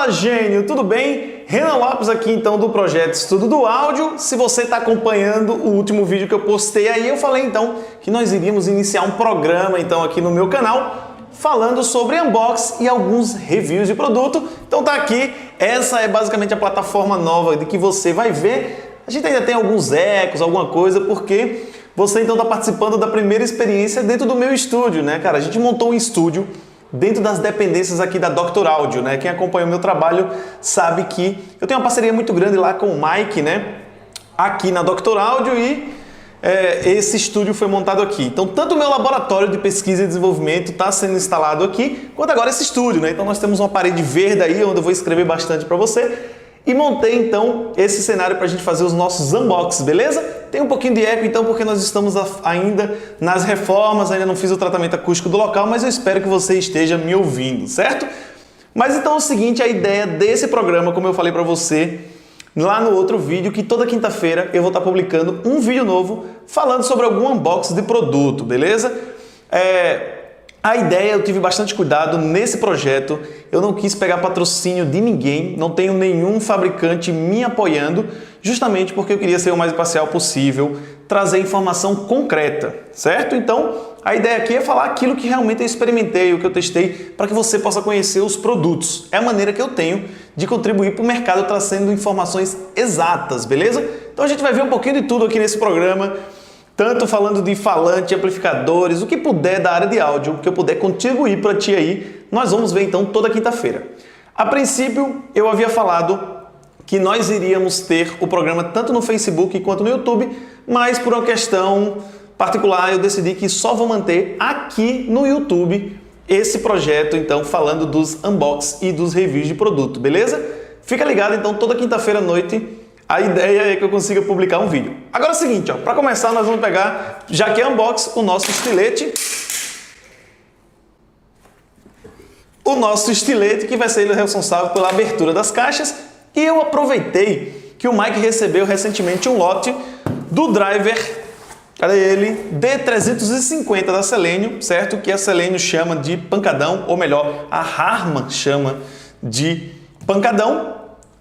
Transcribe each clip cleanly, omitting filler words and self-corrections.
Fala, gênio, tudo bem? Renan Lopes aqui então do Projeto Estudo do Áudio. Se você está acompanhando o último vídeo que eu postei aí, eu falei então que nós iríamos iniciar um programa então aqui no meu canal falando sobre unboxing e alguns reviews de produto. Então tá aqui, essa é basicamente a plataforma nova de que você vai ver. A gente ainda tem alguns ecos, alguma coisa, porque você então está participando da primeira experiência dentro do meu estúdio, né, cara? A gente montou um estúdio dentro das dependências aqui da Dr. Audio, né? Quem acompanha o meu trabalho sabe que eu tenho uma parceria muito grande lá com o Mike, né? Aqui na Dr. Audio e esse estúdio foi montado aqui. Então, tanto o meu laboratório de pesquisa e desenvolvimento está sendo instalado aqui, quanto agora esse estúdio, né? Então, nós temos uma parede verde aí, onde eu vou escrever bastante para você. E montei, então, esse cenário para a gente fazer os nossos unboxings, beleza? Tem um pouquinho de eco, então, porque nós estamos ainda nas reformas, ainda não fiz o tratamento acústico do local, mas eu espero que você esteja me ouvindo, certo? Mas então é o seguinte, a ideia desse programa, como eu falei para você lá no outro vídeo, que toda quinta-feira eu vou estar publicando um vídeo novo falando sobre algum unboxing de produto, beleza? A ideia, eu tive bastante cuidado nesse projeto, eu não quis pegar patrocínio de ninguém, não tenho nenhum fabricante me apoiando, justamente porque eu queria ser o mais imparcial possível, trazer informação concreta, certo? Então, a ideia aqui é falar aquilo que realmente eu experimentei, o que eu testei, para que você possa conhecer os produtos. É a maneira que eu tenho de contribuir para o mercado trazendo informações exatas, beleza? Então a gente vai ver um pouquinho de tudo aqui nesse programa, tanto falando de falante, amplificadores, o que puder da área de áudio, o que eu puder contribuir para ti aí, nós vamos ver então toda quinta-feira. A princípio, eu havia falado que nós iríamos ter o programa tanto no Facebook quanto no YouTube, mas por uma questão particular eu decidi que só vou manter aqui no YouTube esse projeto, então, falando dos unboxings e dos reviews de produto, beleza? Fica ligado então toda quinta-feira à noite. A ideia é que eu consiga publicar um vídeo. Agora é o seguinte, para começar nós vamos pegar, já que é unboxing, o nosso estilete. O nosso estilete que vai ser ele responsável pela abertura das caixas. E eu aproveitei que o Mike recebeu recentemente um lote do driver, cadê ele? D350 da Selenium, certo? Que a Selenium chama de pancadão, ou melhor, a Harman chama de pancadão.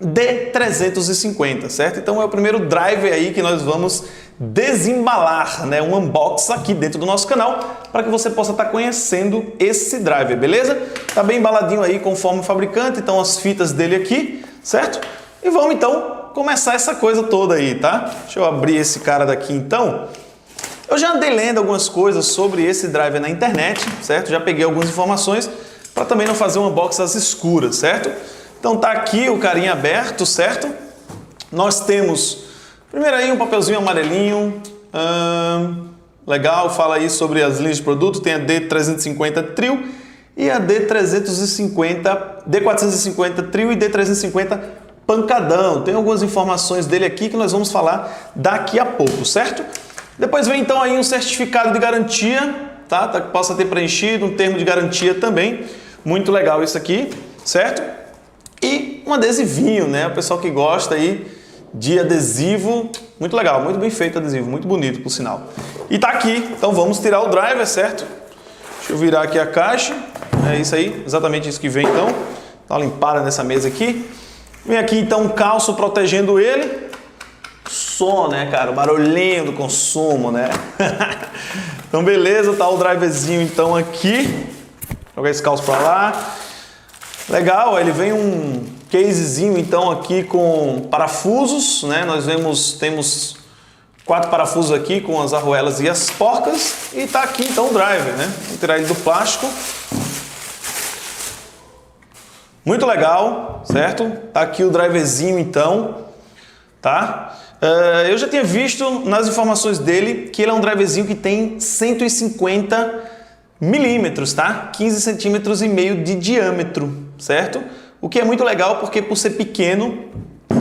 D350, certo? Então é o primeiro driver aí que nós vamos desembalar, né? Um unboxing aqui dentro do nosso canal para que você possa estar conhecendo esse driver, beleza? Tá bem embaladinho aí conforme o fabricante, então as fitas dele aqui, certo? E vamos então começar essa coisa toda aí, tá? Deixa eu abrir esse cara daqui então. Eu já andei lendo algumas coisas sobre esse driver na internet, certo? Já peguei algumas informações para também não fazer um unboxing às escuras, certo? Então tá aqui o carinha aberto, certo? Nós temos, primeiro aí um papelzinho amarelinho, legal, fala aí sobre as linhas de produto, tem a D350 Trio e a D450 Trio e D350 Pancadão. Tem algumas informações dele aqui que nós vamos falar daqui a pouco, certo? Depois vem então aí um certificado de garantia, tá? Que possa ter preenchido, um termo de garantia também, muito legal isso aqui, certo? E um adesivinho, né? O pessoal que gosta aí de adesivo, muito legal, muito bem feito adesivo, muito bonito por sinal. E tá aqui, então vamos tirar o driver, certo? Deixa eu virar aqui a caixa, é isso aí, exatamente isso que vem então. Dá uma limpada nessa mesa aqui. Vem aqui então um calço protegendo ele. Som, né, cara? O barulhinho do consumo, né? Então beleza, tá o driverzinho então aqui. Jogar esse calço pra lá. Legal, ele vem um casezinho então aqui com parafusos, né? Nós temos 4 parafusos aqui com as arruelas e as porcas e tá aqui então o driver, né? Vou tirar ele do plástico. Muito legal, certo? Tá aqui o driverzinho então, tá? Eu já tinha visto nas informações dele que ele é um driverzinho que tem 150 milímetros, tá? 15 centímetros e meio de diâmetro, certo? O que é muito legal porque por ser pequeno,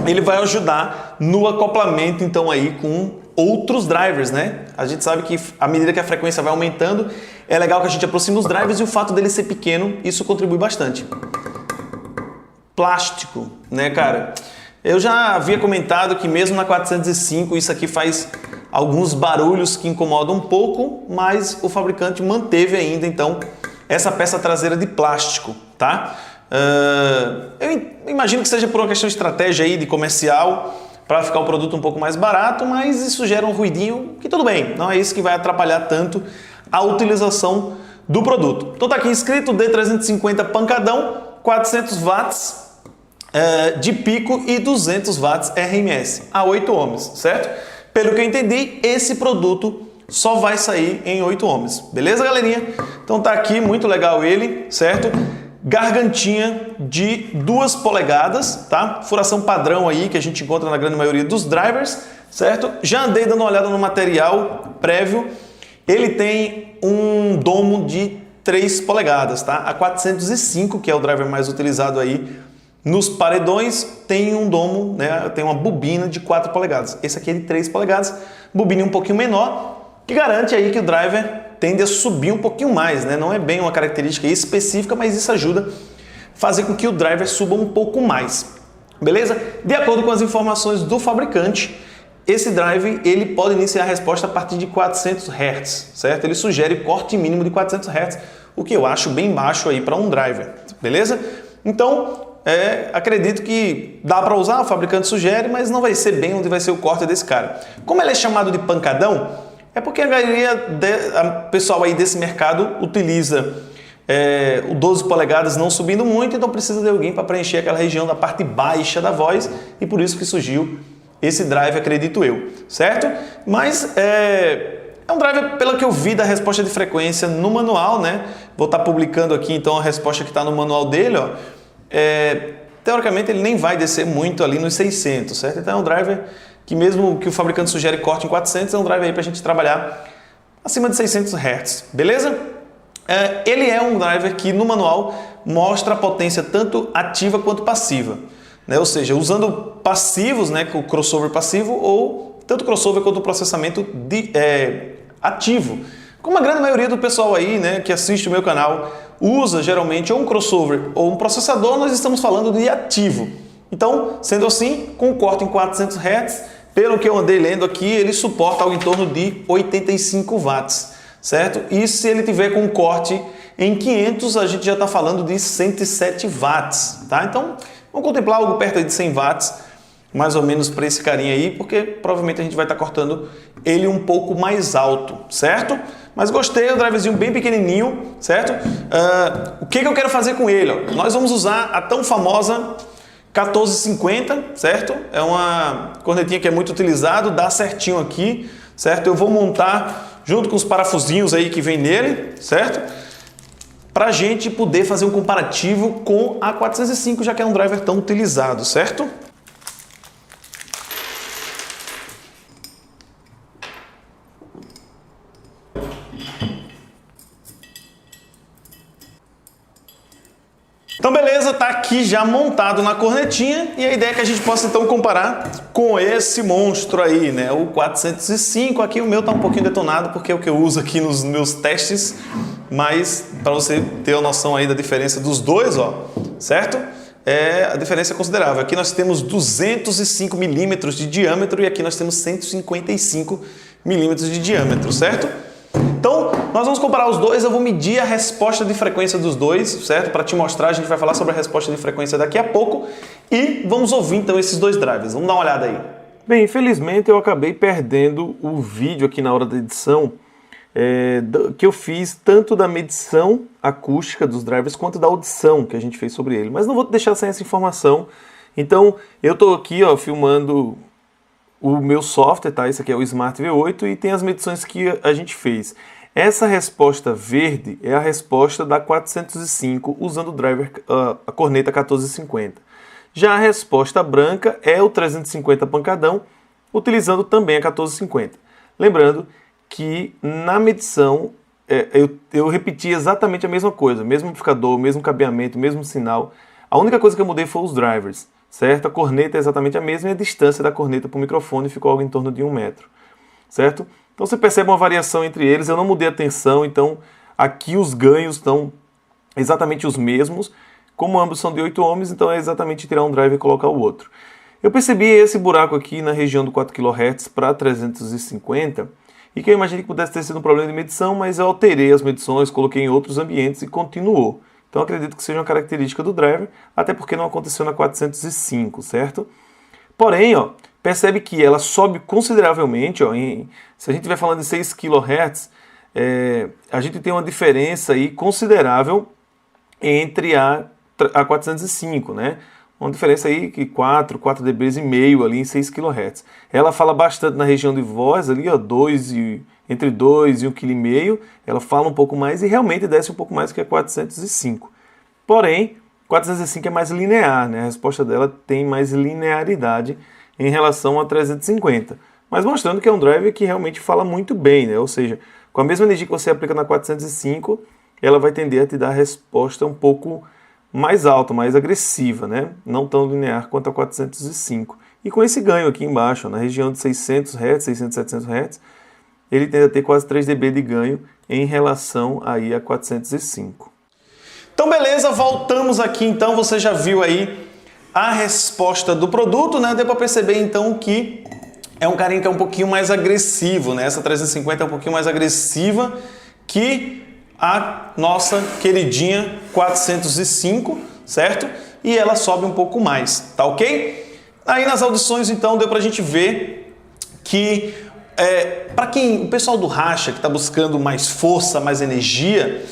ele vai ajudar no acoplamento então aí com outros drivers, né? A gente sabe que à medida que a frequência vai aumentando, é legal que a gente aproxime os drivers e o fato dele ser pequeno, isso contribui bastante. Plástico, né, cara? Eu já havia comentado que mesmo na 405 isso aqui faz alguns barulhos que incomodam um pouco, mas o fabricante manteve ainda então essa peça traseira de plástico, tá? Eu imagino que seja por uma questão de estratégia aí, de comercial, para ficar o produto um pouco mais barato, mas isso gera um ruidinho que tudo bem, não é isso que vai atrapalhar tanto a utilização do produto. Então tá aqui escrito D350 pancadão, 400 watts de pico e 200 watts RMS, a 8 ohms, certo? Pelo que eu entendi, esse produto só vai sair em 8 ohms, beleza, galerinha? Então tá aqui, muito legal ele, certo? Gargantinha de 2 polegadas, tá? Furação padrão aí que a gente encontra na grande maioria dos drivers, certo? Já andei dando uma olhada no material prévio. Ele tem um domo de 3 polegadas, tá? A 405, que é o driver mais utilizado aí nos paredões, tem um domo, né? Tem uma bobina de 4 polegadas. Esse aqui é de 3 polegadas, bobina um pouquinho menor, que garante aí que o driver tende a subir um pouquinho mais, né? Não é bem uma característica específica, mas isso ajuda a fazer com que o driver suba um pouco mais, beleza? De acordo com as informações do fabricante, esse drive ele pode iniciar a resposta a partir de 400 Hz, certo? Ele sugere corte mínimo de 400 Hz, o que eu acho bem baixo aí para um driver, beleza? Então, acredito que dá para usar, o fabricante sugere, mas não vai ser bem onde vai ser o corte desse cara. Como ele é chamado de pancadão, é porque a maioria do pessoal aí desse mercado utiliza o 12 polegadas não subindo muito, então precisa de alguém para preencher aquela região da parte baixa da voz e por isso que surgiu esse drive, acredito eu, certo? Mas é um drive, pelo que eu vi da resposta de frequência no manual, né? Vou estar publicando aqui então a resposta que está no manual dele, ó. Teoricamente ele nem vai descer muito ali nos 600, certo? Então é um driver que mesmo que o fabricante sugere corte em 400, é um driver aí para a gente trabalhar acima de 600 Hz, beleza? Ele é um driver que no manual mostra a potência tanto ativa quanto passiva, né? Ou seja, usando passivos, né, com o crossover passivo ou tanto crossover quanto o processamento ativo. Como a grande maioria do pessoal aí, né, que assiste o meu canal usa geralmente ou um crossover ou um processador, nós estamos falando de ativo. Então, sendo assim, com o corte em 400 Hz, pelo que eu andei lendo aqui, ele suporta algo em torno de 85 watts, certo? E se ele tiver com um corte em 500, a gente já está falando de 107 watts, tá? Então, vamos contemplar algo perto de 100 watts, mais ou menos para esse carinha aí, porque provavelmente a gente vai estar cortando ele um pouco mais alto, certo? Mas gostei, é um driverzinho bem pequenininho, certo? O que eu quero fazer com ele? Ó? Nós vamos usar a tão famosa 1450, certo? É uma cornetinha que é muito utilizado, dá certinho aqui, certo? Eu vou montar junto com os parafusinhos aí que vem nele, certo? Para a gente poder fazer um comparativo com a 405, já que é um driver tão utilizado, certo? Então beleza, tá aqui já montado na cornetinha e a ideia é que a gente possa então comparar com esse monstro aí, né? O 405, aqui o meu tá um pouquinho detonado porque é o que eu uso aqui nos meus testes, mas para você ter a noção aí da diferença dos dois, ó, certo? A diferença é considerável. Aqui nós temos 205 milímetros de diâmetro e aqui nós temos 155 milímetros de diâmetro, certo? Então, nós vamos comparar os dois, eu vou medir a resposta de frequência dos dois, certo? Para te mostrar, a gente vai falar sobre a resposta de frequência daqui a pouco e vamos ouvir então esses dois drivers. Vamos dar uma olhada aí. Bem, infelizmente eu acabei perdendo o vídeo aqui na hora da edição que eu fiz tanto da medição acústica dos drivers quanto da audição que a gente fez sobre ele. Mas não vou deixar sem essa informação. Então, eu estou aqui ó, filmando o meu software, tá? Esse aqui é o Smart V8 e tem as medições que a gente fez. Essa resposta verde é a resposta da 405 usando o driver, a corneta 1450. Já a resposta branca é o 350 pancadão utilizando também a 1450. Lembrando que na medição eu repeti exatamente a mesma coisa, mesmo amplificador, mesmo cabeamento, mesmo sinal. A única coisa que eu mudei foi os drivers, certo? A corneta é exatamente a mesma e a distância da corneta para o microfone ficou algo em torno de 1 metro, certo? Então você percebe uma variação entre eles, eu não mudei a tensão, então aqui os ganhos estão exatamente os mesmos. Como ambos são de 8 ohms, então é exatamente tirar um driver e colocar o outro. Eu percebi esse buraco aqui na região do 4 kHz para 350 e que eu imaginei que pudesse ter sido um problema de medição, mas eu alterei as medições, coloquei em outros ambientes e continuou. Então acredito que seja uma característica do driver, até porque não aconteceu na 405, certo? Porém, ó, percebe que ela sobe consideravelmente, ó, se a gente estiver falando de 6 kHz, a gente tem uma diferença aí considerável entre a 405, né? Uma diferença aí que 4 dB e meio ali em 6 kHz. Ela fala bastante na região de voz ali, ó, entre 2 e 1,5 kg. Ela fala um pouco mais e realmente desce um pouco mais que a 405. Porém, 405 é mais linear, né? A resposta dela tem mais linearidade em relação a 350. Mas mostrando que é um driver que realmente fala muito bem, né? Ou seja, com a mesma energia que você aplica na 405, ela vai tender a te dar a resposta um pouco mais alta, mais agressiva, né? Não tão linear quanto a 405. E com esse ganho aqui embaixo, na região de 600 Hz, 600, 700 Hz, ele tende a ter quase 3 dB de ganho em relação aí a 405. Então beleza, voltamos aqui então, você já viu aí a resposta do produto, né? Deu para perceber então que é um carinha que é um pouquinho mais agressivo, né? Essa 350 é um pouquinho mais agressiva que a nossa queridinha 405, certo? E ela sobe um pouco mais, tá ok? Aí nas audições então deu pra gente ver que para quem, o pessoal do racha que está buscando mais força, mais energia,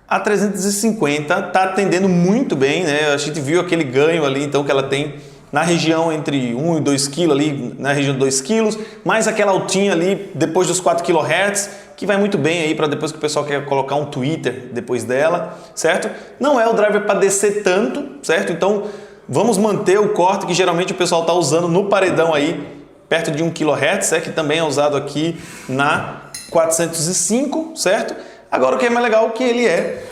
a 350 está atendendo muito bem, né? A gente viu aquele ganho ali então que ela tem na região entre 1 e 2 kg ali, na região de 2 kg, mais aquela altinha ali depois dos 4 kHz, que vai muito bem aí para depois que o pessoal quer colocar um tweeter depois dela, certo? Não é o driver para descer tanto, certo? Então vamos manter o corte que geralmente o pessoal está usando no paredão aí, perto de 1 kHz, que também é usado aqui na 405, certo? Agora o que é mais legal é que ele é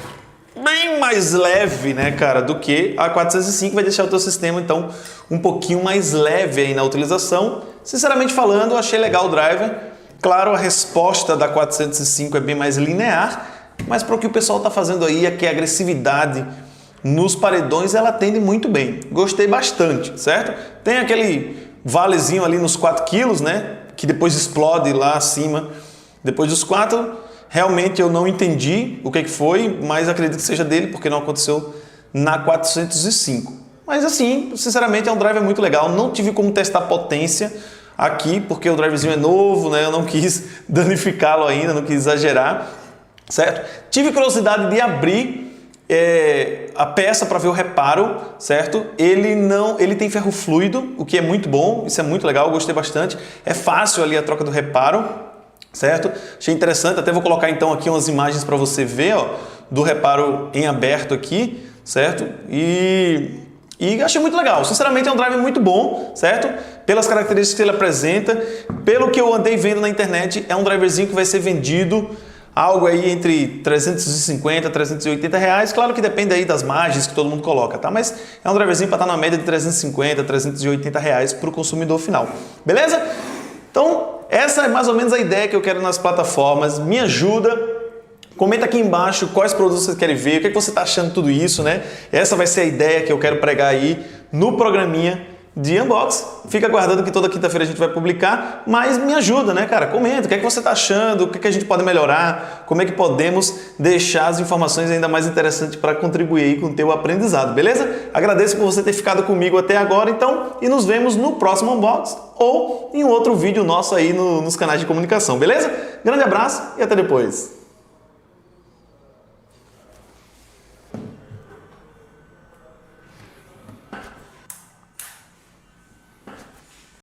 bem mais leve, né, cara, do que a 405, vai deixar o teu sistema, então, um pouquinho mais leve aí na utilização. Sinceramente falando, eu achei legal o driver. Claro, a resposta da 405 é bem mais linear, mas para o que o pessoal está fazendo aí, que é a agressividade nos paredões, ela atende muito bem. Gostei bastante, certo? Tem aquele valezinho ali nos 4 kg, né, que depois explode lá acima, depois dos 4. Realmente eu não entendi o que foi, mas acredito que seja dele, porque não aconteceu na 405. Mas assim, sinceramente é um driver muito legal. Não tive como testar potência aqui, porque o driverzinho é novo, né? Eu não quis danificá-lo ainda, não quis exagerar, certo? Tive curiosidade de abrir a peça para ver o reparo, certo? Ele tem ferro fluido, o que é muito bom, isso é muito legal, eu gostei bastante. É fácil ali a troca do reparo, certo? Achei interessante, até vou colocar então aqui umas imagens para você ver, ó, do reparo em aberto aqui, certo? E achei muito legal, sinceramente é um driver muito bom, certo? Pelas características que ele apresenta, pelo que eu andei vendo na internet, é um driverzinho que vai ser vendido algo aí entre 350 a 380 reais, claro que depende aí das margens que todo mundo coloca, tá? Mas é um driverzinho para estar na média de 350 a 380 reais para o consumidor final, beleza? Então, essa é mais ou menos a ideia que eu quero nas plataformas. Me ajuda, comenta aqui embaixo quais produtos você quer ver, o que você está achando de tudo isso, né? Essa vai ser a ideia que eu quero pregar aí no programinha de unboxing. Fica aguardando que toda quinta-feira a gente vai publicar, mas me ajuda, né, cara? Comenta, o que você está achando, o que a gente pode melhorar, como é que podemos deixar as informações ainda mais interessantes para contribuir aí com o teu aprendizado, beleza? Agradeço por você ter ficado comigo até agora, então, e nos vemos no próximo unboxing ou em um outro vídeo nosso aí nos canais de comunicação, beleza? Grande abraço e até depois!